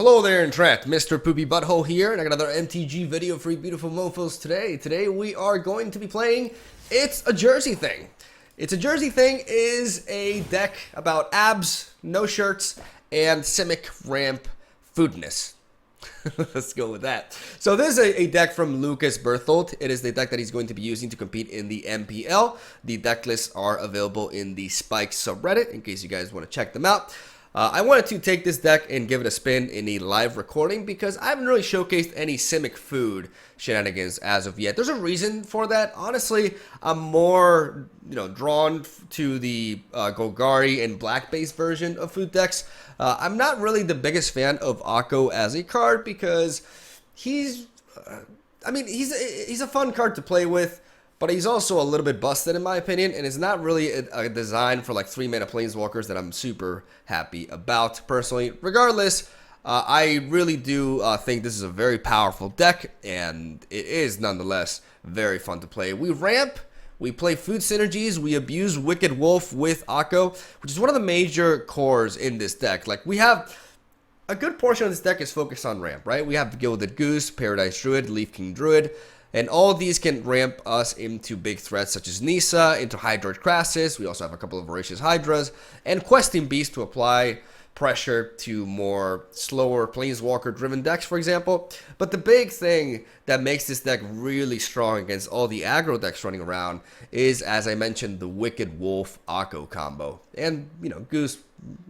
Hello there, Entrapped. Mr. Poopy Butthole here, and I got another MTG video for you beautiful mofos today. Today we are going to be playing It's a Jersey Thing. It's a Jersey Thing is a deck about abs, no shirts, and Simic Ramp foodness. Let's go with that. So this is a deck from Lucas Berthold. It is the deck that he's going to be using to compete in the MPL. The deck lists are available in the Spike subreddit in case you guys want to check them out. I wanted to take this deck and give it a spin in a live recording because I haven't really showcased any Simic food shenanigans as of yet. There's a reason for that. Honestly, I'm more drawn to the Golgari and black-based version of food decks. I'm not really the biggest fan of Akko as a card because he's a fun card to play with. But he's also a little bit busted in my opinion, and it's not really a design for like 3-mana Planeswalkers that I'm super happy about personally. Regardless, I really do think this is a very powerful deck, and it is nonetheless very fun to play. We ramp, we play food synergies, we abuse Wicked Wolf with Akko, which is one of the major cores in this deck. Like, we have a good portion of this deck is focused on ramp, right? We have Gilded Goose, Paradise Druid, Leaf King Druid. And all of these can ramp us into big threats such as Nissa, into Hydroid Crassus. We also have a couple of Voracious Hydras, and Questing Beast to apply pressure to more slower Planeswalker-driven decks, for example. But the big thing that makes this deck really strong against all the aggro decks running around is, as I mentioned, the Wicked Wolf Akko combo. And, Goose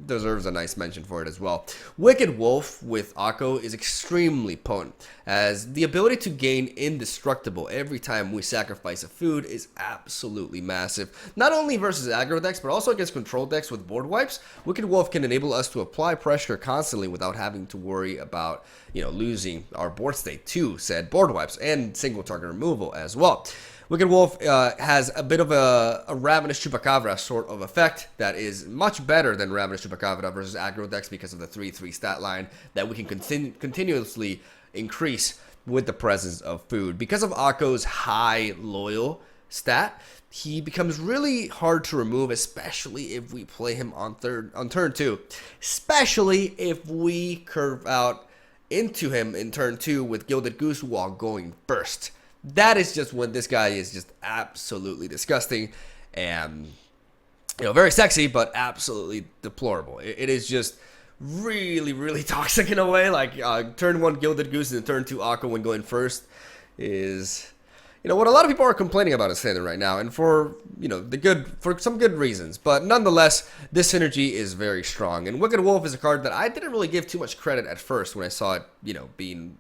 deserves a nice mention for it as well. Wicked Wolf with Akko is extremely potent, as the ability to gain indestructible every time we sacrifice a food is absolutely massive. Not only versus aggro decks, but also against control decks with board wipes. Wicked Wolf can enable us to apply pressure constantly without having to worry about losing our board state to said board wipes and single target removal as well. Wicked Wolf has a bit of a Ravenous Chupacabra sort of effect that is much better than Ravenous Chupacabra versus aggro decks because of the 3/3 stat line that we can continuously increase with the presence of food. Because of Akko's high loyal stat, he becomes really hard to remove, especially if we play him on turn 2. Especially if we curve out into him in turn 2 with Gilded Goose while going first. That is just when this guy is just absolutely disgusting and, very sexy, but absolutely deplorable. It is just really, really toxic in a way. Like, turn 1 Gilded Goose and turn 2 Akko when going first is, what a lot of people are complaining about is standard right now, and for, for some good reasons. But nonetheless, this synergy is very strong. And Wicked Wolf is a card that I didn't really give too much credit at first when I saw it, being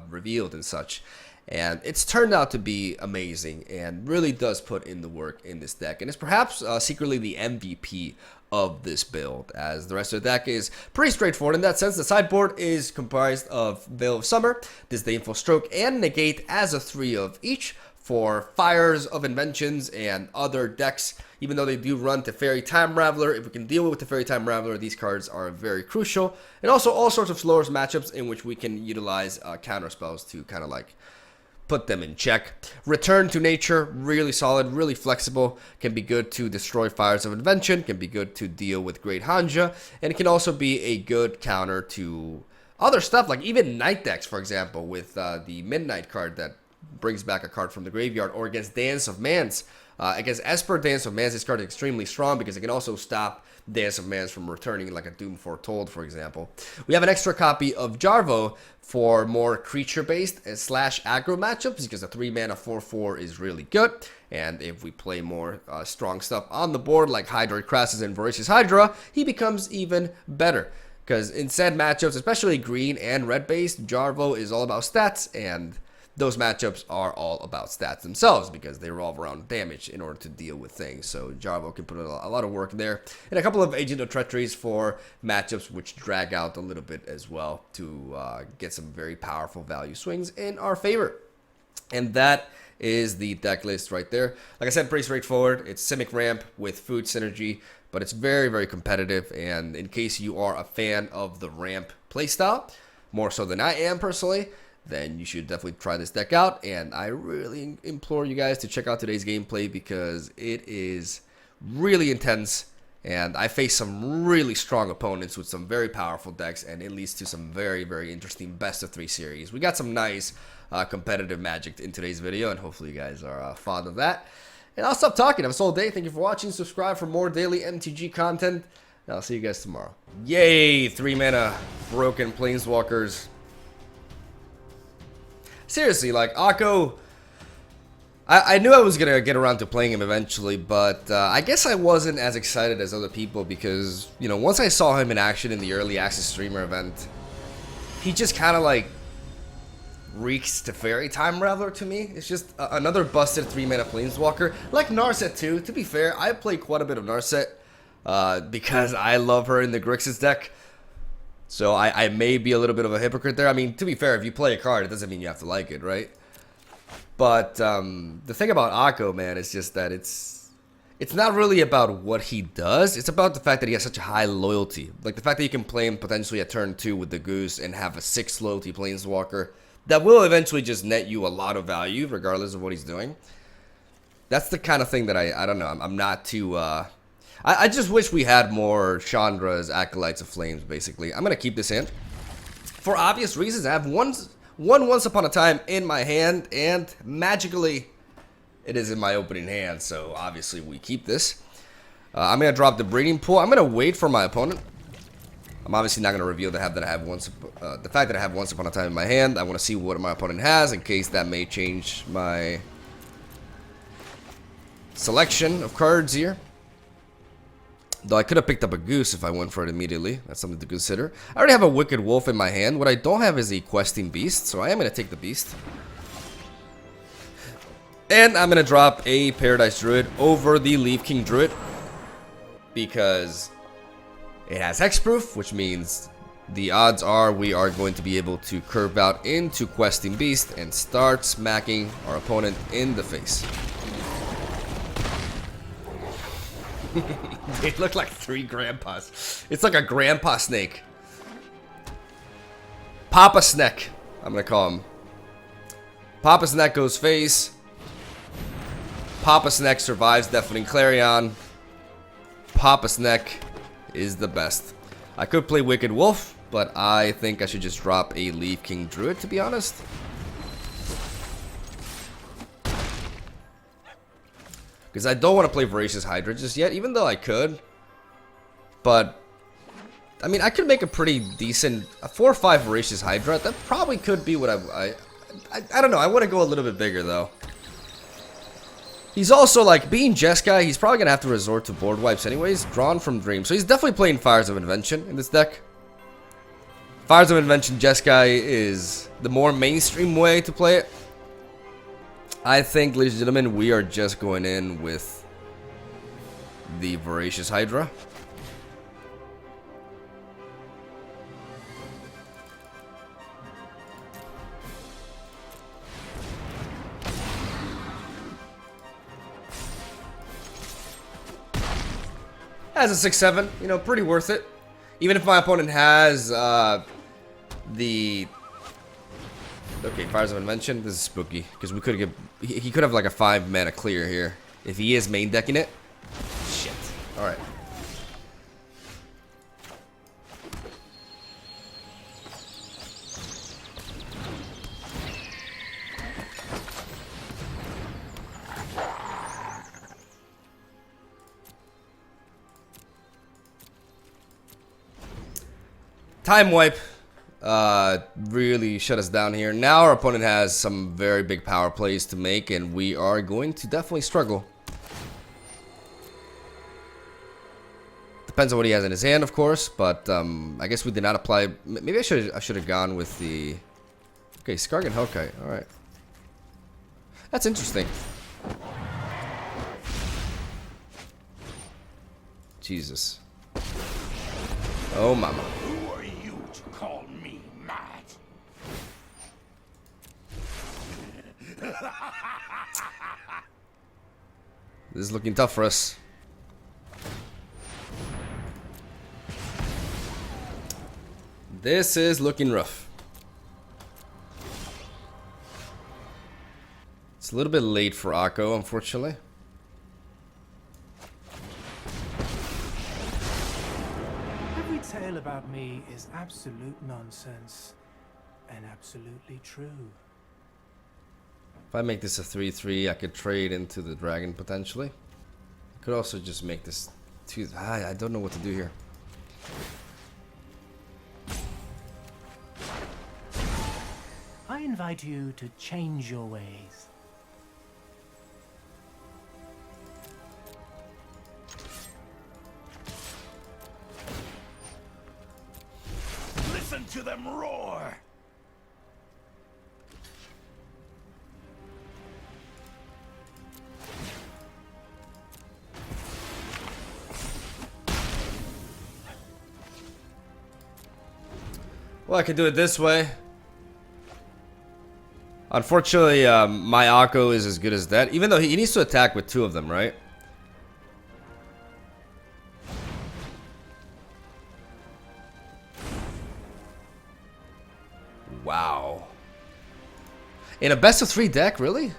revealed and such. And it's turned out to be amazing and really does put in the work in this deck. And it's perhaps secretly the MVP of this build, as the rest of the deck is pretty straightforward in that sense. The sideboard is comprised of Veil of Summer, Disdainful Stroke, and Negate as a 3 of each for Fires of Inventions and other decks. Even though they do run Teferi Time Raveler, if we can deal with Teferi Time Raveler, these cards are very crucial. And also all sorts of slower matchups in which we can utilize counter spells to kind of like put them in check. Return to Nature, really solid, really flexible, can be good to destroy Fires of Invention, can be good to deal with Great Hanja, and it can also be a good counter to other stuff, like even Night decks, for example, with the Midnight card that brings back a card from the graveyard, or against Dance of Mans. Against Esper Dance of Mans, this card is extremely strong because it can also stop Dance of Mans from returning, like a Doom Foretold, for example. We have an extra copy of Jarvo for more creature-based / aggro matchups because the 3-mana 4/4 is really good. And if we play more strong stuff on the board, like Hydroid Crassus and Voracious Hydra, he becomes even better. Because in said matchups, especially green and red-based, Jarvo is all about stats, and those matchups are all about stats themselves because they revolve around damage in order to deal with things. So Jarvo can put a lot of work there. And a couple of Agent of Treacheries for matchups which drag out a little bit as well to get some very powerful value swings in our favor. And that is the deck list right there. Like I said, pretty straightforward. It's Simic Ramp with food synergy, but it's very, very competitive. And in case you are a fan of the ramp playstyle, more so than I am personally, then you should definitely try this deck out. And I really implore you guys to check out today's gameplay because it is really intense And I face some really strong opponents with some very powerful decks, and it leads to some very, very interesting best of 3 series. We got some nice competitive Magic in today's video, and hopefully you guys are fond of that. And I'll stop talking. I'm Soul Day. Thank you for watching. Subscribe for more daily MTG content. And I'll see you guys tomorrow. Yay! 3 mana broken Planeswalkers. Seriously, like, Akko, I knew I was going to get around to playing him eventually, but I guess I wasn't as excited as other people because, you know, once I saw him in action in the early access streamer event, he just kind of, like, reeks to Fairy Time Raveler to me. It's just another busted 3-mana Planeswalker, like Narset too. To be fair, I play quite a bit of Narset because I love her in the Grixis deck. So I may be a little bit of a hypocrite there. I mean, to be fair, if you play a card, it doesn't mean you have to like it, right? But the thing about Akko, man, is just that it's not really about what he does. It's about the fact that he has such a high loyalty. Like the fact that you can play him potentially at turn 2 with the Goose and have a 6 loyalty Planeswalker that will eventually just net you a lot of value regardless of what he's doing. That's the kind of thing that I don't know. I'm not too... I just wish we had more Chandra's Acolytes of Flames, basically. I'm going to keep this in. For obvious reasons, I have one Once Upon a Time in my hand, and magically, it is in my opening hand, so obviously we keep this. I'm going to drop the Breeding Pool. I'm going to wait for my opponent. I'm obviously not going to reveal the fact that I have Once Upon a Time in my hand. I want to see what my opponent has, in case that may change my selection of cards here. Though I could have picked up a Goose if I went for it immediately. That's something to consider. I already have a Wicked Wolf in my hand. What I don't have is a Questing Beast, so I am going to take the Beast. And I'm going to drop a Paradise Druid over the Leaf King Druid, because it has hexproof, which means the odds are we are going to be able to curve out into Questing Beast and start smacking our opponent in the face. They look like 3 grandpas. It's like a grandpa snake. Papa Snack, I'm gonna call him. Papa Snack goes face. Papa Snack survives Deafening Clarion. Papa Snack is the best. I could play Wicked Wolf, but I think I should just drop a Leaf King Druid, to be honest. Because I don't want to play Voracious Hydra just yet, even though I could. But, I mean, I could make a pretty decent 4 or 5 Voracious Hydra. That probably could be what I don't know. I want to go a little bit bigger, though. He's also, like, being Jeskai, he's probably going to have to resort to board wipes anyways. Drawn from Dream. So he's definitely playing Fires of Invention in this deck. Fires of Invention Jeskai is the more mainstream way to play it. I think, ladies and gentlemen, we are just going in with the Voracious Hydra. As a 6/7, you know, pretty worth it. Even if my opponent has the... Okay, Fires of Invention. This is spooky because we could get. He could have like a 5 mana clear here if he is main decking it. Shit. All right. Time wipe. Really shut us down here. Now our opponent has some very big power plays to make, and we are going to definitely struggle. Depends on what he has in his hand, of course, but I guess we did not apply. Maybe I should have gone with the... Okay, Skargan Hellkite. All right, that's interesting. Jesus. Oh, mama. This is looking tough for us. This is looking rough. It's a little bit late for Akko, unfortunately. Every tale about me is absolute nonsense and absolutely true. If I make this a 3/3, I could trade into the dragon potentially. I could also just make this 2. I don't know what to do here. I invite you to change your ways. Listen to them roar! Well, I could do it this way. Unfortunately, my Akko is as good as that. Even though he needs to attack with 2 of them, right? Wow. In a best of 3 deck, really?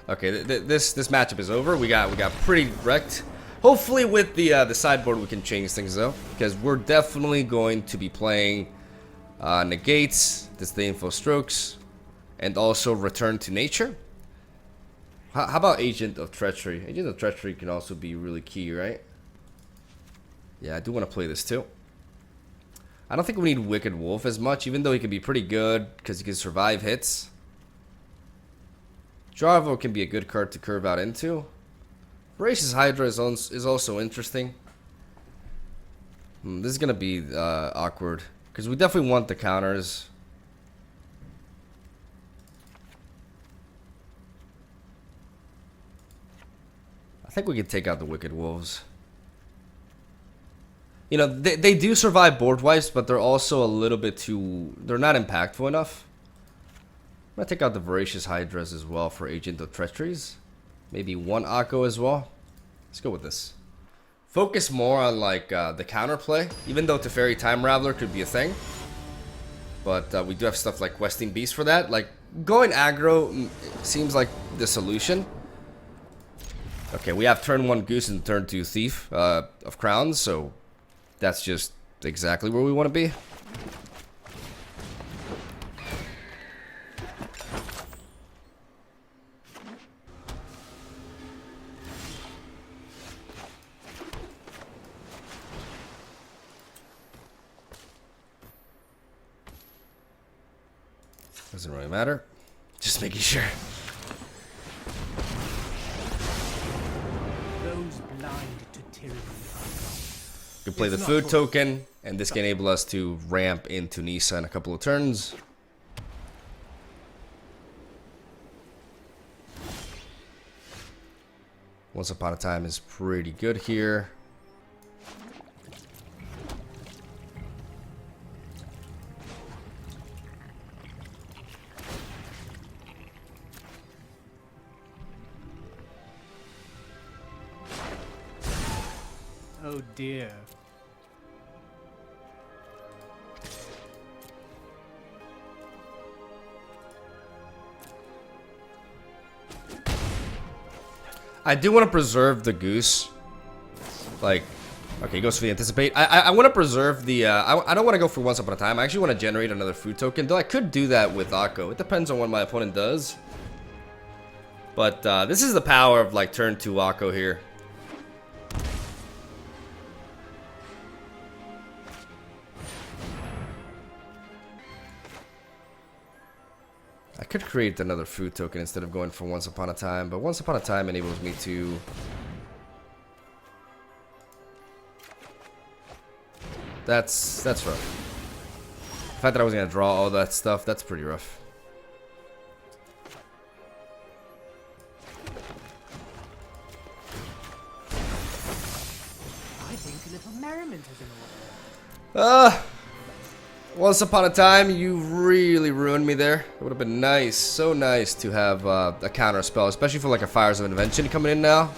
Okay, this matchup is over. We got pretty wrecked. Hopefully, with the sideboard, we can change things though, because we're definitely going to be playing negates, disdainful strokes, and also return to nature. How about Agent of Treachery? Agent of Treachery can also be really key, right? Yeah, I do want to play this too. I don't think we need Wicked Wolf as much, even though he can be pretty good because he can survive hits. Jarvo can be a good card to curve out into. Voracious Hydra is also interesting. This is going to be awkward because we definitely want the counters. I think we can take out the Wicked Wolves. You know, they do survive board wipes, but they're also a little bit too... They're not impactful enough. I'm going to take out the Voracious Hydras as well for Agent of Treacheries. Maybe 1 Akko as well. Let's go with this. Focus more on like the counterplay, even though Teferi Time Raveler could be a thing. But we do have stuff like Questing Beast for that. Like, going aggro seems like the solution. Okay, we have turn 1 Goose and turn 2 Thief of Crowns, so that's just exactly where we want to be. Doesn't really matter. Just making sure. Those blind to tyranny. We can play the food token, and this can enable us to ramp into Nisa in a couple of turns. Once Upon a Time is pretty good here. Oh dear. I do want to preserve the Goose. Like, okay, he goes for the Anticipate. I want to preserve the, I don't want to go for Once Upon a Time. I actually want to generate another food token, though I could do that with Akko. It depends on what my opponent does. But this is the power of, like, turn 2 Akko here. I could create another food token instead of going for Once Upon a Time, but Once Upon a Time enables me to... That's rough. The fact that I was going to draw all that stuff, that's pretty rough. I think a little merriment is in order. Once Upon a Time, you really ruined me there. It would have been nice, so nice to have a counter spell, especially for like a Fires of Invention coming in now.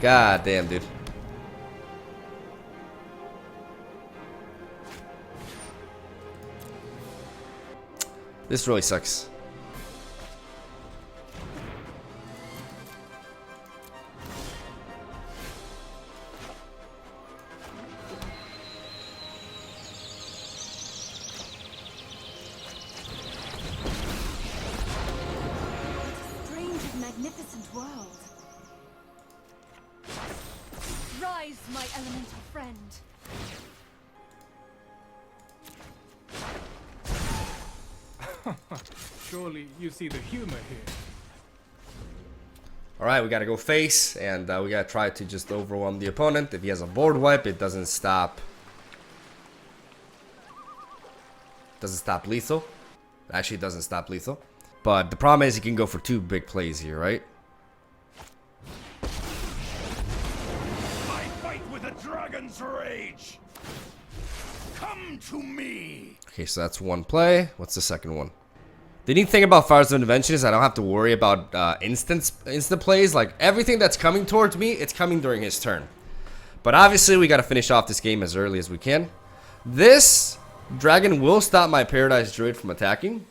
God damn, dude. This really sucks. ancient world. Rise, my elemental friend. Surely you see the humor here. Alright, we gotta go face, and we gotta try to just overwhelm the opponent. If he has a board wipe, it doesn't stop. Doesn't stop lethal. Actually, it doesn't stop lethal. But the problem is he can go for 2 big plays here, right? I fight with a dragon's rage. Come to me. Okay, so that's 1 play. What's the second one? The neat thing about Fires of Invention is I don't have to worry about instant plays. Like, everything that's coming towards me, it's coming during his turn. But obviously, we gotta finish off this game as early as we can. This dragon will stop my Paradise Druid from attacking.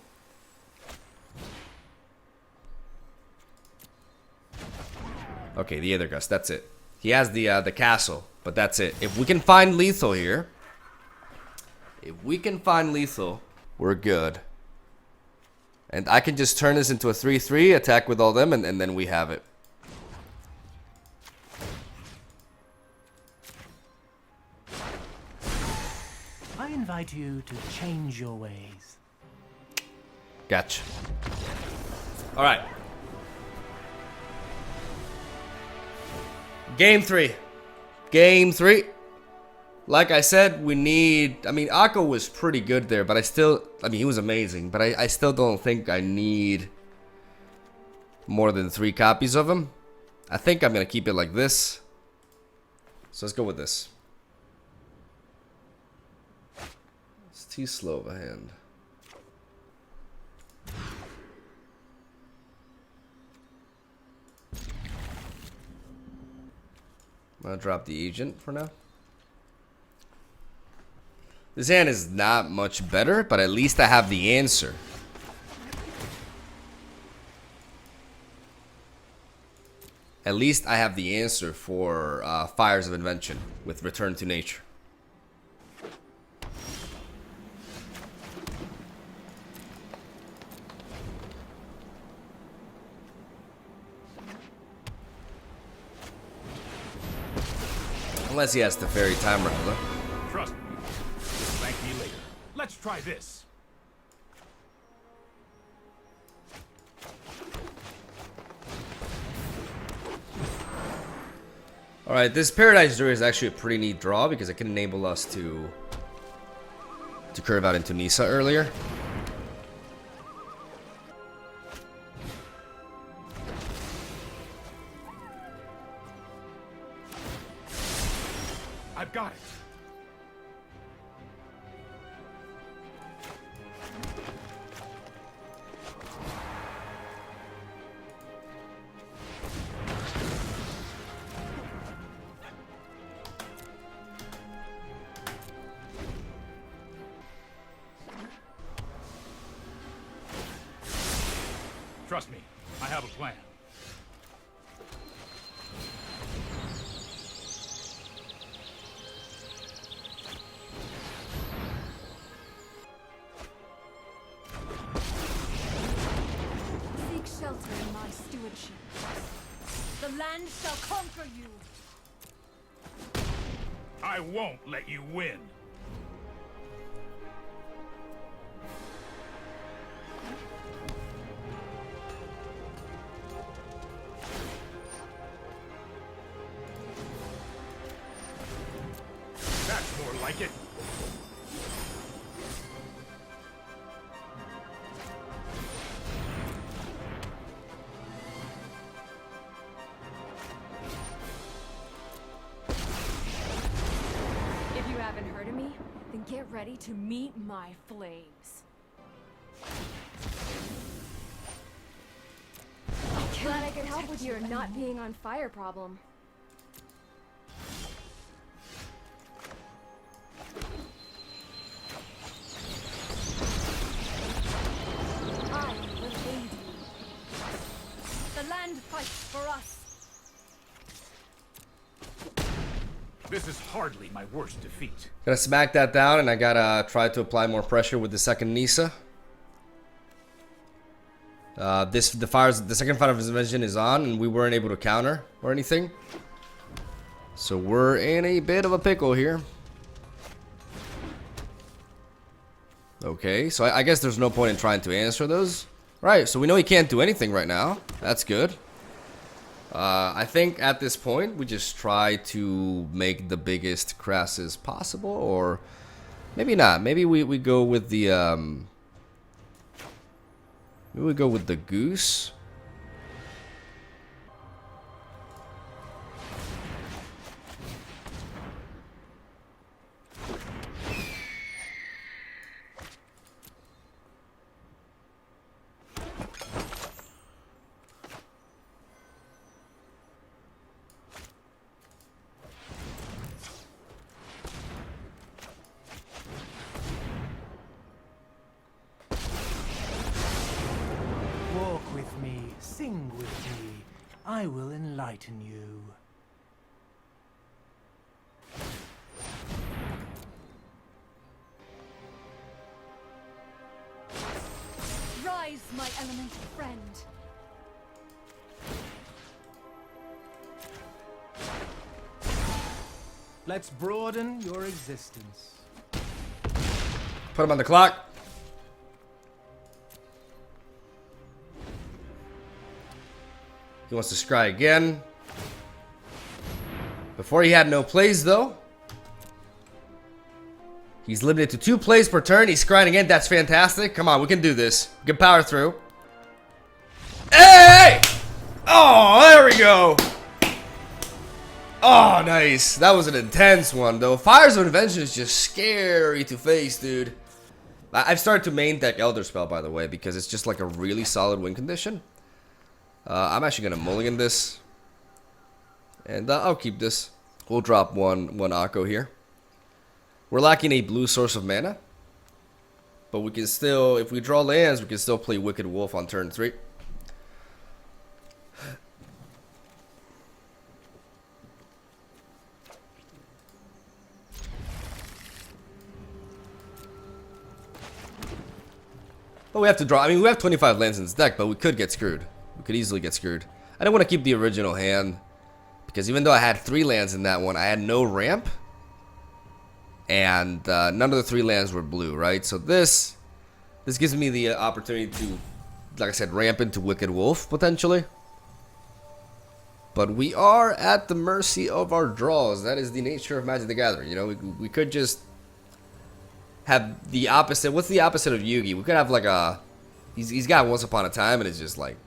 Okay, the Aether Gust, that's it. He has the castle, but that's it. If we can find lethal here, we're good. And I can just turn this into a 3-3, attack with all them, and then we have it. I invite you to change your ways. Gotcha. Alright. Game 3. Game 3. Like I said, we need... I mean, Akko was pretty good there, but I mean, he was amazing, but I still don't think I need more than 3 copies of him. I think I'm going to keep it like this. So let's go with this. It's too slow of a hand. I'm going to drop the agent for now. This hand is not much better, but at least I have the answer. At least I have the answer for Fires of Invention with Return to Nature. Unless he has the Fairy Time Regular. Trust me. Thank me later. Let's try this. Alright, this Paradise Druid is actually a pretty neat draw because it can enable us to curve out into Nissa earlier. I've got it. Trust me, I have a plan. Seek shelter in my stewardship. The land shall conquer you. I won't let you win. That's more like it. If you haven't heard of me, then get ready to meet my flames. Glad I could help with your not being on fire problem. I will aid you. The land fights for us. This is hardly my worst defeat. Gotta smack that down, and I gotta try to apply more pressure with the second Nissa. The second Fire of Invention is on, and we weren't able to counter or anything. So we're in a bit of a pickle here. Okay, so I guess there's no point in trying to answer those. Right, so we know he can't do anything right now. That's good. I think at this point we just try to make the biggest crasses possible, or maybe not. Maybe we go with the maybe we go with the goose. Walk with me, sing with me. I will enlighten you. Rise, my elemental friend. Let's broaden your existence. Put him on the clock. He wants to scry again. Before he had no plays though. He's limited to 2 plays per turn. He's scrying again. That's fantastic. Come on, we can do this. We can power through. Hey! Oh, there we go. Oh, nice. That was an intense one though. Fires of Invention is just scary to face, dude. I've started to main deck Elder Spell, by the way, because it's just like a really solid win condition. I'm actually gonna mulligan this, and I'll keep this. We'll drop one Akko here. We're lacking a blue source of mana, but we can still, if we draw lands, we can still play Wicked Wolf on turn 3. But we have to draw. I mean, we have 25 lands in this deck, but we could get screwed. We could easily get screwed. I don't want to keep the original hand, because even though I had 3 lands in that one, I had no ramp, and none of the 3 lands were blue, right? So this gives me the opportunity to, like I said, ramp into Wicked Wolf potentially. But we are at the mercy of our draws. That is the nature of Magic the Gathering. You know, we could just have the opposite. What's the opposite of Yugi? We could have like a, he's got Once Upon a Time, and it's just like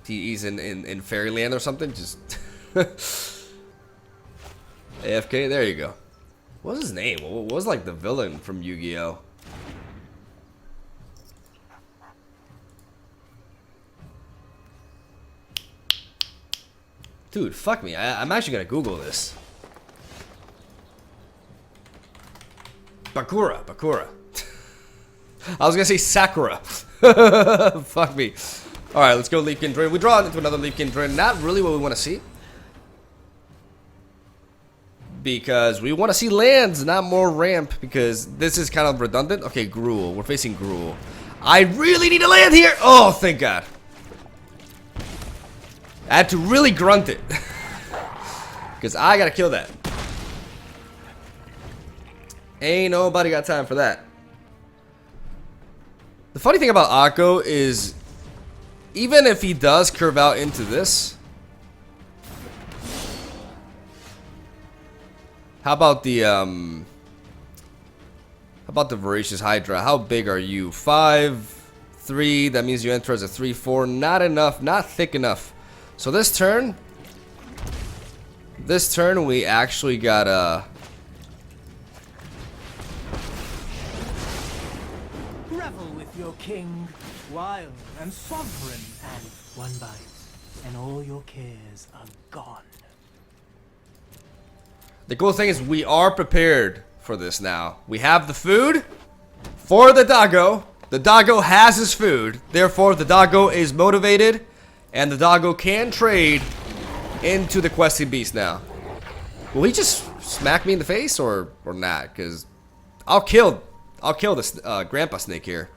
he's in Fairyland or something. Just AFK. There you go. What was his name? What was like the villain from Yu-Gi-Oh? Dude, fuck me. I'm actually gonna Google this. Bakura. I was gonna say Sakura. Fuck me. Alright, let's go Leafkin Drain. We draw into another Leafkin Drain. Not really what we want to see. Because we want to see lands, not more ramp. Because this is kind of redundant. Okay, Gruul. We're facing Gruul. I really need a land here. Oh, thank God. I had to really grunt it. Because I gotta kill that. Ain't nobody got time for that. The funny thing about Akko is, even if he does curve out into this, how about the Voracious Hydra? How big are you? 5'3". That means you enter as a 3/4. Not enough. Not thick enough. So this turn we actually got Revel with your king, wild and sovereign, and one bite, and all your cares are gone. The cool thing is we are prepared for this now. We have the food for the doggo. The doggo has his food. Therefore, the doggo is motivated, and the doggo can trade into the questing beast now. Will he just smack me in the face or not? Because I'll kill this grandpa snake here.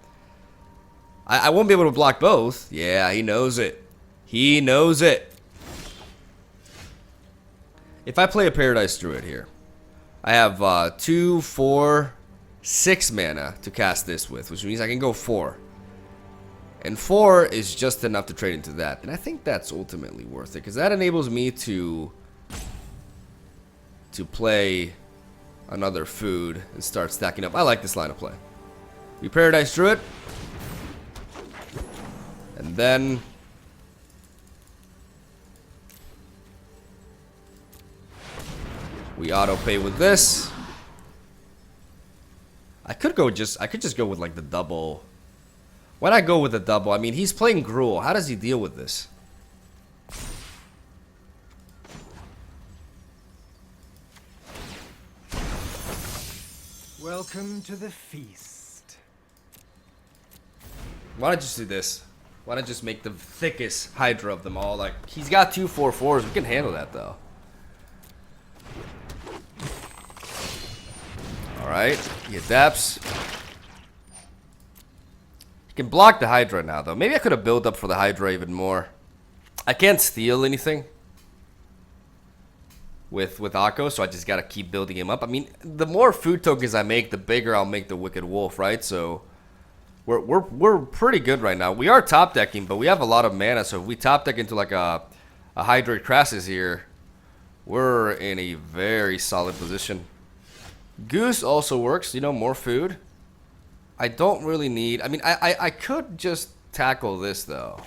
I won't be able to block both. Yeah, he knows it. He knows it. If I play a Paradise Druid here, I have 2, 4, 6 mana to cast this with, which means I can go 4. And 4 is just enough to trade into that. And I think that's ultimately worth it, because that enables me to play another food and start stacking up. I like this line of play. We Paradise Druid. And then we auto pay with this. I could just go with like the double. Why not go with the double? I mean, he's playing Gruul. How does he deal with this? Welcome to the feast. Why not just do this? Why not just make the thickest Hydra of them all? Like, he's got 2 4/4s. We can handle that though. Alright, he adapts. He can block the Hydra now though. Maybe I could have built up for the Hydra even more. I can't steal anything with Akko, so I just gotta keep building him up. I mean, the more food tokens I make, the bigger I'll make the Wicked Wolf, right? So we're pretty good right now. We are top decking, but we have a lot of mana, so if we top deck into like a Hydroid Crassus here, we're in a very solid position. Goose also works, you know, more food. I don't really need, I mean, I could just tackle this though.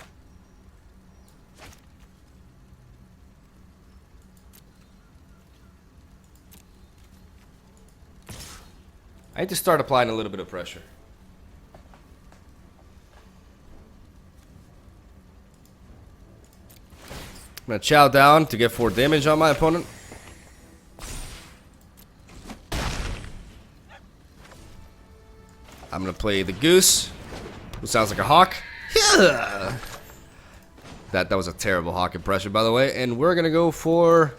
I need to start applying a little bit of pressure. I'm gonna chow down to get 4 damage on my opponent. I'm gonna play the Goose, who sounds like a hawk. Yeah. That was a terrible hawk impression, by the way. And we're gonna go for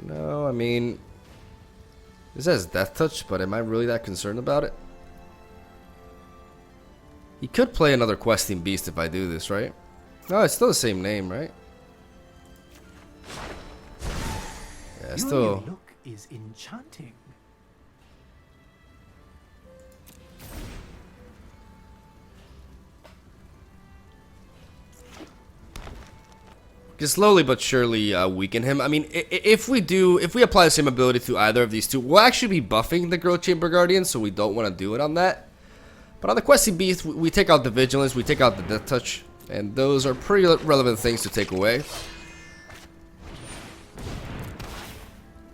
no. I mean, this has Death Touch, but am I really that concerned about it? He could play another Questing Beast if I do this, right? No, it's still the same name, right? Yeah, still. Your look is enchanting. Just slowly but surely weaken him. I mean, if we apply the same ability to either of these two, we'll actually be buffing the Growth Chamber Guardian, so we don't want to do it on that. But on the Questing Beast, we take out the Vigilance, we take out the Death Touch, and those are pretty relevant things to take away.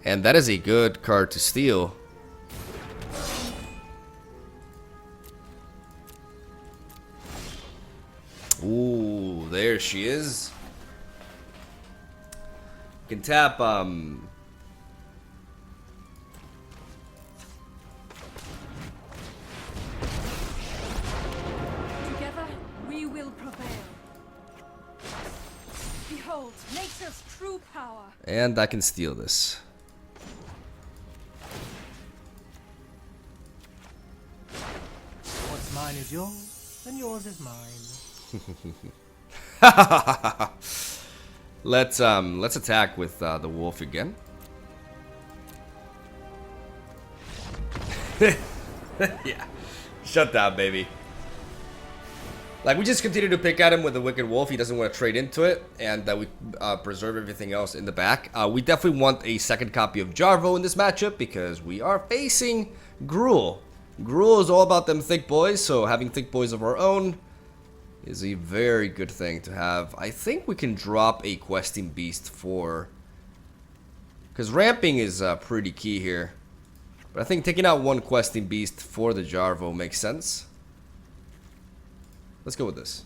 And that is a good card to steal. Ooh, there she is. You can tap, Together, we will prevail. Behold, nature's true power. and I can steal this. What's mine is yours, and yours is mine. Let's attack with the wolf again. Yeah, shut down, baby. Like, we just continue to pick at him with the Wicked Wolf. He doesn't want to trade into it, and we preserve everything else in the back. We definitely want a second copy of Jarvo in this matchup because we are facing Gruul. Gruul is all about them thick boys, so having thick boys of our own is a very good thing to have. I think we can drop a Questing Beast for, because ramping is pretty key here. But I think taking out one Questing Beast for the Jarvo makes sense. Let's go with this.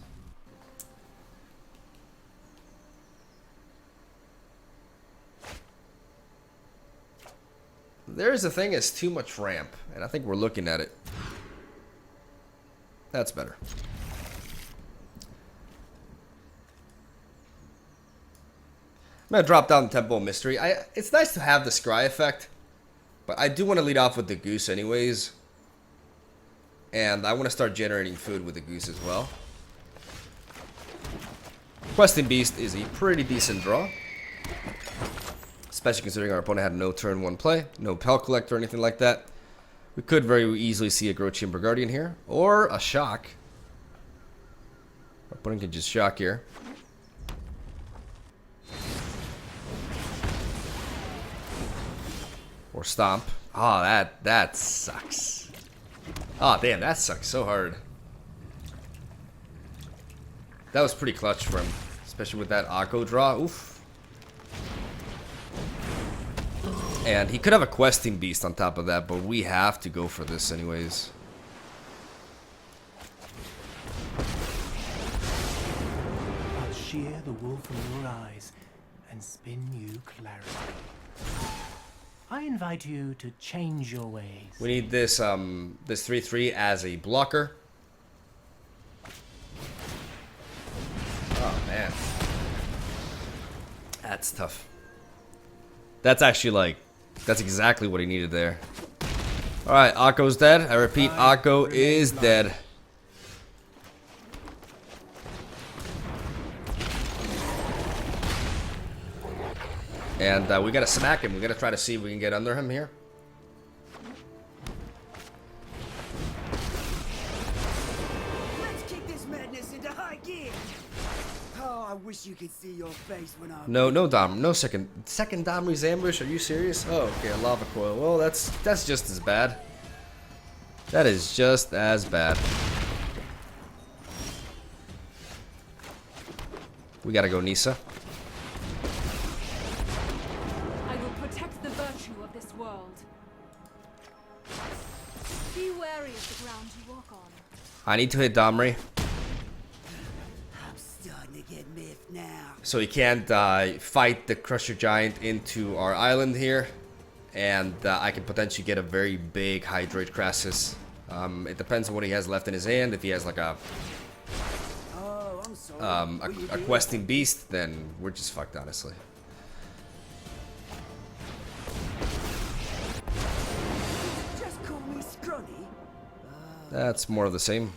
There's a thing as too much ramp, and I think we're looking at it. That's better. I'm gonna drop down the Temple of Mystery. It's nice to have the scry effect, but But I do want to lead off with the goose anyways. And I want to start generating food with the goose as well. Questing Beast is a pretty decent draw. Especially considering our opponent had no turn 1 play. No Pel Collect or anything like that. We could very easily see a Growth Chamber Guardian here. Or a Shock. Our opponent can just Shock here. Or Stomp. Oh, that sucks. Oh, damn, that sucks so hard. That was pretty clutch for him. Especially with that Akko draw. Oof. And he could have a Questing Beast on top of that, but we have to go for this anyways. I'll shear the wool from your eyes and spin you clarity. I invite you to change your ways. We need this this 3/3 as a blocker. Oh man. That's tough. That's actually like that's exactly what he needed there. Alright, Akko's dead. I repeat, Akko is dead. And we gotta smack him. We gotta try to see if we can get under him here. Let's kick this madness into high gear. Oh, I wish you could see your face when I. No Dom, no second Domri's ambush. Are you serious? Oh, okay, a lava coil. Well, that's just as bad. That is just as bad. We gotta go Nisa. I will protect the virtue of this world. Be wary of the ground you walk on. I need to hit Domri, I'm starting to get miffed now. so he can't fight the Crusher Giant into our island here, and I can potentially get a very big Hydrate Crassus. It depends on what he has left in his hand. If he has like a Oh, I'm sorry. a Questing Beast, then we're just fucked, honestly. Just call me scrawny. That's more of the same.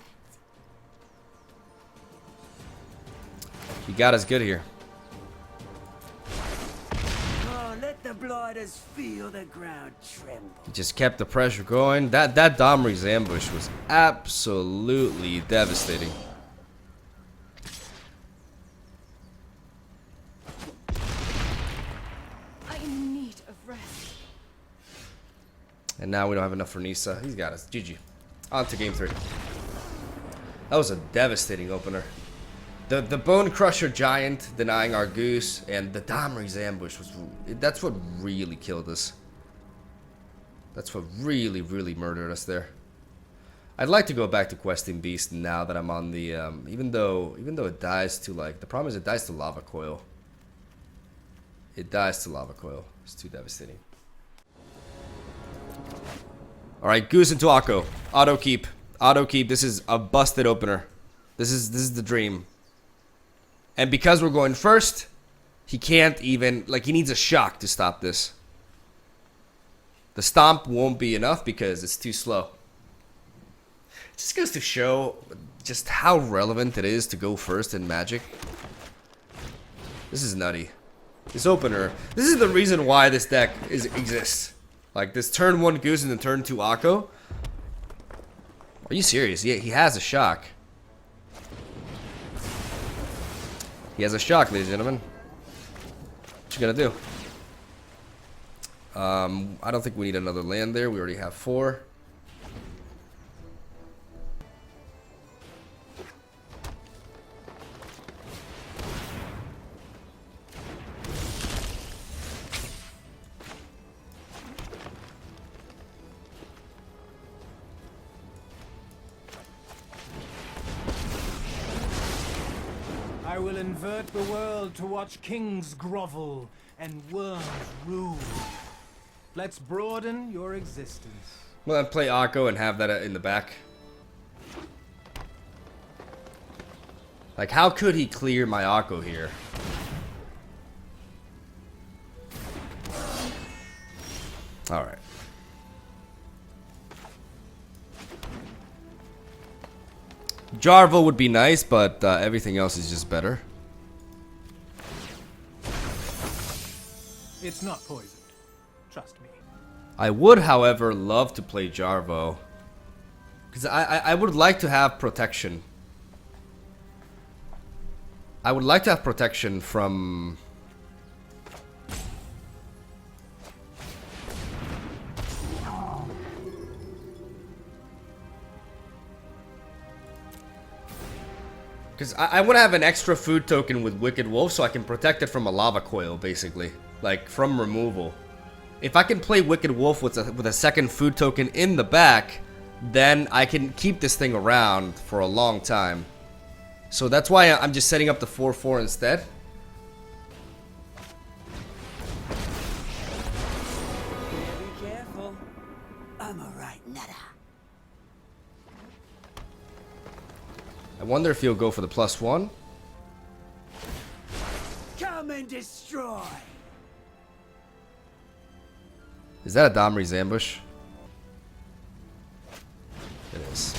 He got us good here. Oh, let the blighters feel the ground tremble. He just kept the pressure going. That Domri's ambush was absolutely devastating. I am in need of rest. And now we don't have enough for Nisa. He's got us. GG. On to game 3. That was a devastating opener. The Bone Crusher Giant denying our Goose, and the Domri's ambush was... That's what really killed us. That's what really murdered us there. I'd like to go back to Questing Beast now that I'm on the... even though it dies to, like... The problem is it dies to Lava Coil. It dies to Lava Coil. It's too devastating. Alright, Goose into Akko. Auto keep. Auto keep. This is a busted opener. This is the dream. And because we're going first, he can't even... Like, he needs a Shock to stop this. The Stomp won't be enough because it's too slow. It just goes to show just how relevant it is to go first in Magic. This is nutty. This opener... This is the reason why this deck exists. Like, this turn 1 Goose and then turn 2 Akko. Are you serious? Yeah, he has a Shock. He has a Shock, ladies and gentlemen. What you gonna do? I don't think we need another land there. We already have 4. I will invert the world to watch kings grovel and worms rule. Let's broaden your existence. Well, then play Akko and have that in the back. Like, how could he clear my Akko here? Alright. Jarvo would be nice, but everything else is just better. It's not poisoned. Trust me. I would, however, love to play Jarvo. Because I would like to have protection. I would like to have protection from... Because I want to have an extra food token with Wicked Wolf so I can protect it from a lava coil, basically. Like, from removal. If I can play Wicked Wolf with a second food token in the back, then I can keep this thing around for a long time. So that's why I'm just setting up the 4/4 instead. Be careful. I'm alright, nada. I wonder if he'll go for the +1. Come and destroy. Is that a Domri's ambush? It is.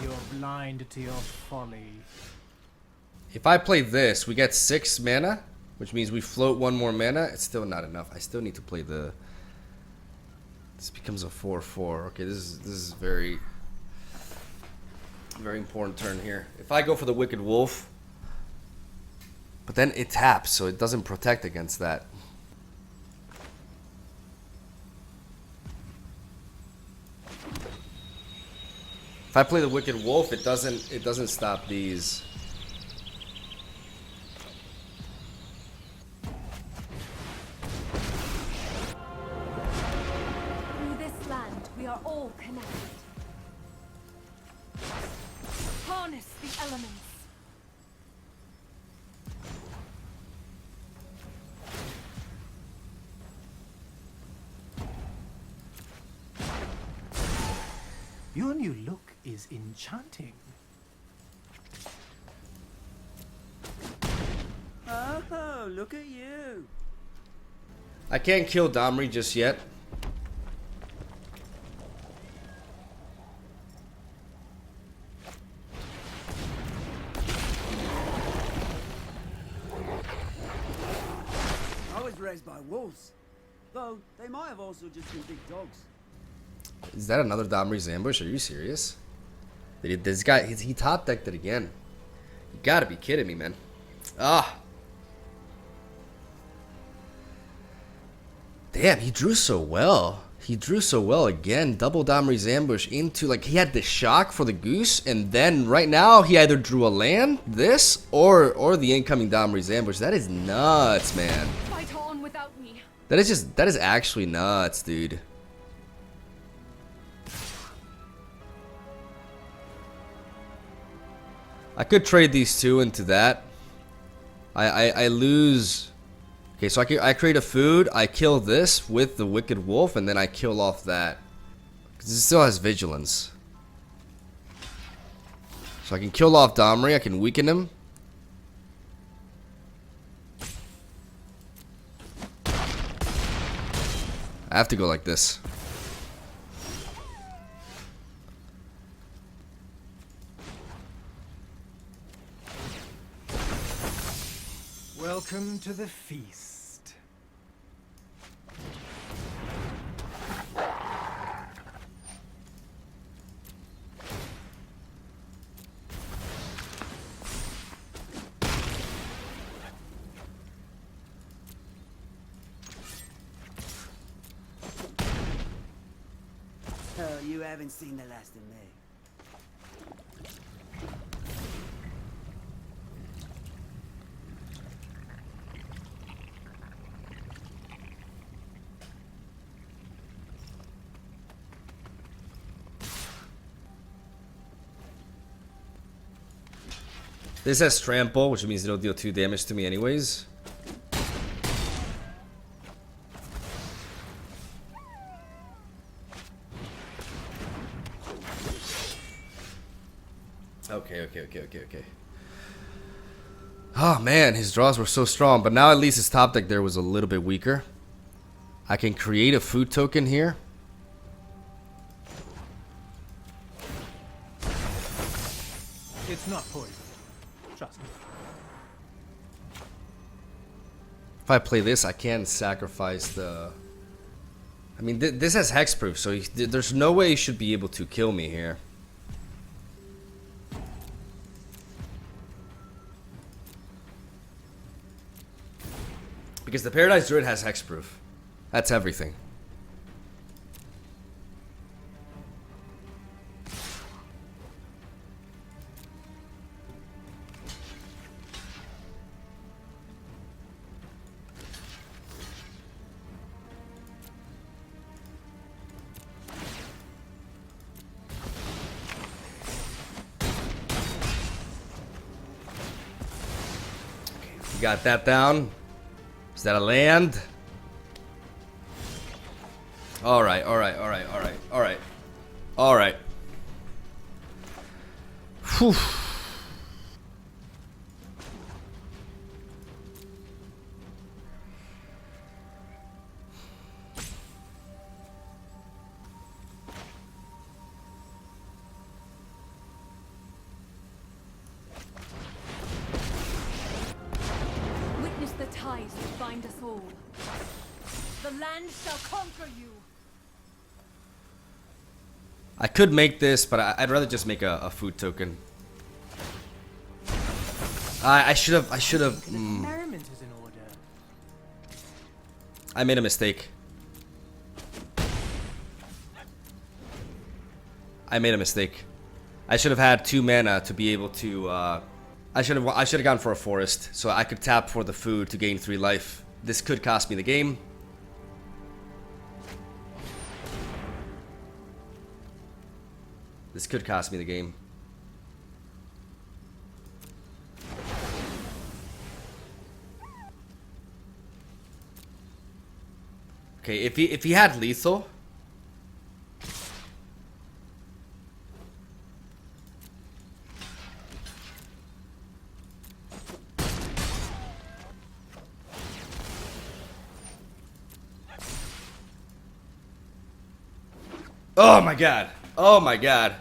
You're blind to your folly. If I play this, we get 6 mana, which means we float 1 more mana. It's still not enough. I still need to play the... This becomes a 4/4. Okay, this is very important turn here. If I go for the Wicked Wolf, but then it taps, so it doesn't protect against that. If I play the Wicked Wolf, it doesn't stop these. Through this land, we are all connected. Harness the elements. Your new look is enchanting. Oh, look at you. I can't kill Domri just yet. I was raised by wolves. Though, they might have also just been big dogs. Is that another Domri's ambush? Are you serious? This guy, he top decked it again. You gotta be kidding me, man. Ah. Damn, he drew so well. He drew so well again. Double Domri's ambush into, like, he had the shock for the goose, and then right now he either drew a land, this, or the incoming Domri's ambush. That is nuts, man. Fight on without me. That is actually nuts, dude. I could trade these two into that. I lose. Okay, so I create a food. I kill this with the Wicked Wolf, and then I kill off that. Because it still has vigilance. So I can kill off Domri. I can weaken him. I have to go like this. Welcome to the feast. Oh, you haven't seen the last of me. This has trample, which means it'll deal 2 damage to me anyways. Okay. Oh man, his draws were so strong, but now at least his top deck there was a little bit weaker. I can create a food token here. It's not poison. Trust me. If I play this, I can sacrifice the... I mean, this has hexproof, so there's no way he should be able to kill me here. Because the Paradise Druid has hexproof. That's everything. We got that down. Is that a land? Alright, alright, alright, alright, alright. Alright. Whew. Witness the ties that bind us all. The land shall conquer you. I could make this, but I'd rather just make a food token. I should have. Experiment is in order. I made a mistake. I made a mistake. I should have had 2 mana to be able to. I should have gone for a forest, so I could tap for the food to gain 3 life. This could cost me the game. This could cost me the game. Okay, if he had lethal. Oh my god. Oh my god.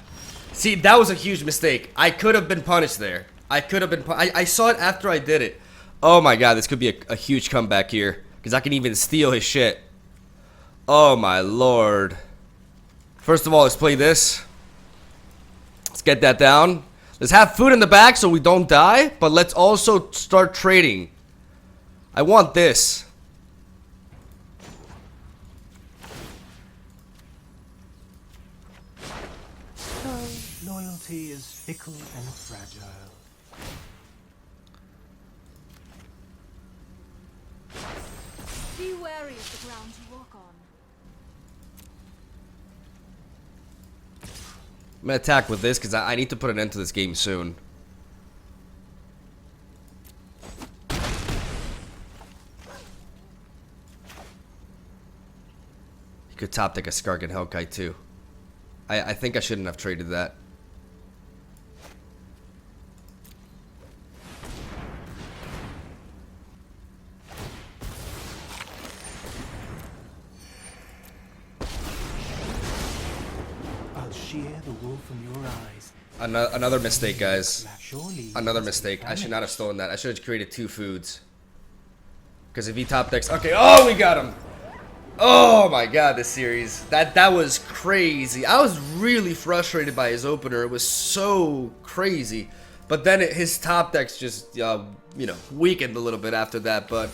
See, that was a huge mistake. I could have been punished there. I could have been I saw it after I did it. Oh my god, this could be a huge comeback here. Because I can even steal his shit. Oh my lord. First of all, let's play this. Let's get that down. Let's have food in the back so we don't die. But let's also start trading. I want this. Loyalty is fickle and fragile. Be wary of the ground you walk on. I'm gonna attack with this because I need to put an end to this game soon. He could top deck a Skark and Hellkite too. I think I shouldn't have traded that. I'll shear the wool from your eyes. Another mistake, guys. Surely Another mistake. I should not have stolen that. I should have created 2 foods. Because if he top decks... Okay, oh, we got him! Oh my god, this series. That was crazy. I was really frustrated by his opener. It was so crazy. But then his top decks just, you know, weakened a little bit after that. But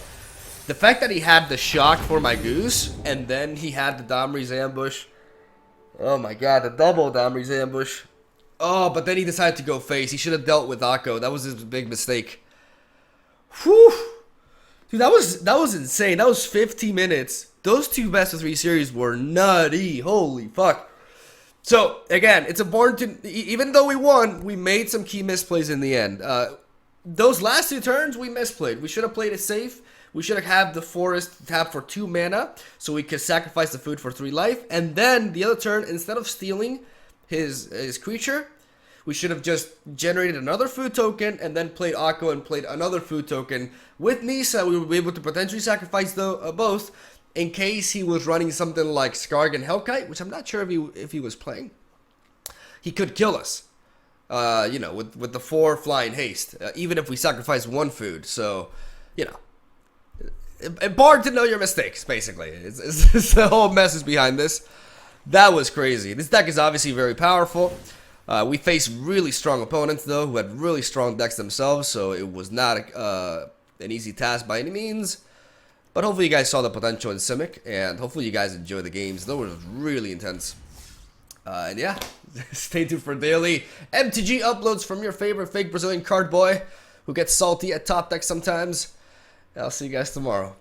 the fact that he had the shock for my goose, and then he had the Domri's ambush. Oh my god, the double Domri's ambush. Oh, but then he decided to go face. He should have dealt with Akko. That was his big mistake. Whew. Dude, that was insane. That was 50 minutes. Those 2 best of 3 series were nutty. Holy fuck. So, again, it's important to... Even though we won, we made some key misplays in the end. Those last 2 turns, we misplayed. We should have played it safe. We should have had the forest tap for 2 mana, so we could sacrifice the food for 3 life. And then, the other turn, instead of stealing his creature, We should have just generated another food token and then played Akko and played another food token. With Nisa, we would be able to potentially sacrifice both in case he was running something like Skarg and Hellkite, which I'm not sure if he was playing. He could kill us, you know, with the 4 flying haste, even if we sacrifice 1 food. So, you know, important to know your mistakes, basically. It's the whole message behind this. That was crazy. This deck is obviously very powerful. We faced really strong opponents, though, who had really strong decks themselves, so it was not an easy task by any means. But hopefully you guys saw the potential in Simic, and hopefully you guys enjoy the games. Those were really intense. And yeah, stay tuned for daily MTG uploads from your favorite fake Brazilian card boy who gets salty at top deck sometimes. I'll see you guys tomorrow.